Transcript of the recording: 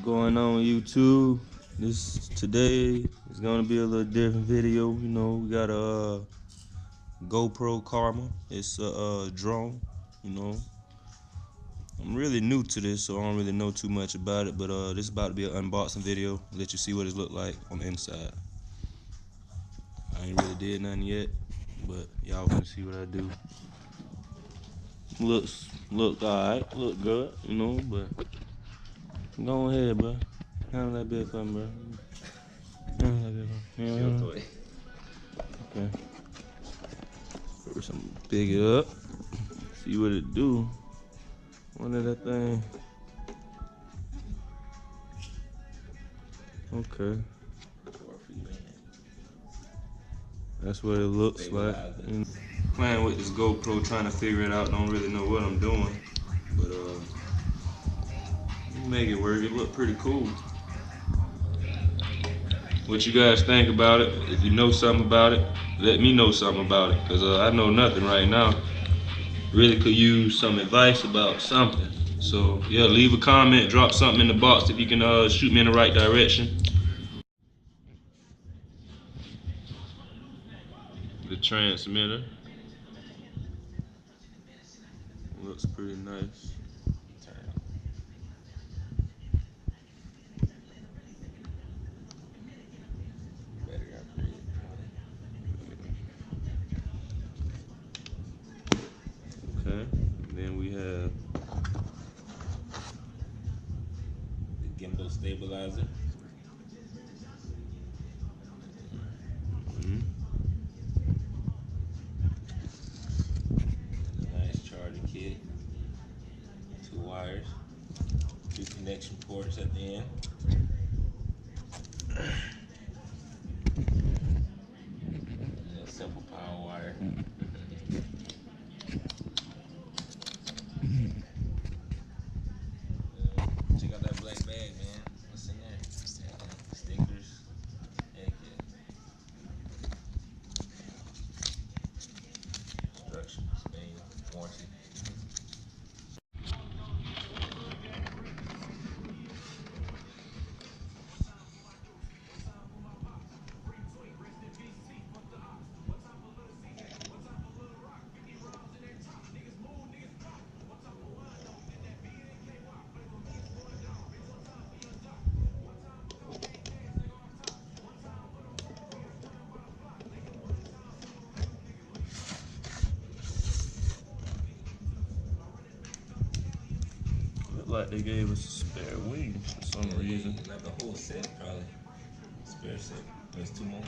Going on YouTube. This today is gonna be a little different video. You know, we got a GoPro Karma. It's a drone. You know, I'm really new to this, so I don't really know too much about it. But this is about to be an unboxing video. Let you see what it look like on the inside. I ain't really did nothing yet, but y'all gonna see what I do. Look alright, look good, you know. But go ahead, bro. Handle that bit for me, bro. Handle that bit for me. Yeah. Okay. First I'm gonna pick it up, see what it do. One of that thing. Okay. That's what it looks like. Playing with this GoPro, trying to figure it out. Don't really know what I'm doing, but make it work. It look pretty cool. What you guys think about it? If you know something about it, let me know something about it, cause I know nothing right now. Really could use some advice about something. So yeah, leave a comment, drop something in the box if you can shoot me in the right direction. The transmitter looks pretty nice. Okay, then we have the gimbal stabilizer. Nice charger kit. 2 wires. 2 connection ports at the end. And a simple power wire. Check out that black bag, man. What's in there? Stickers. Heck yeah. Instructions, manual, warranty. look like they gave us a spare wing for some reason. Not the whole set, probably. Spare set. There's 2 more.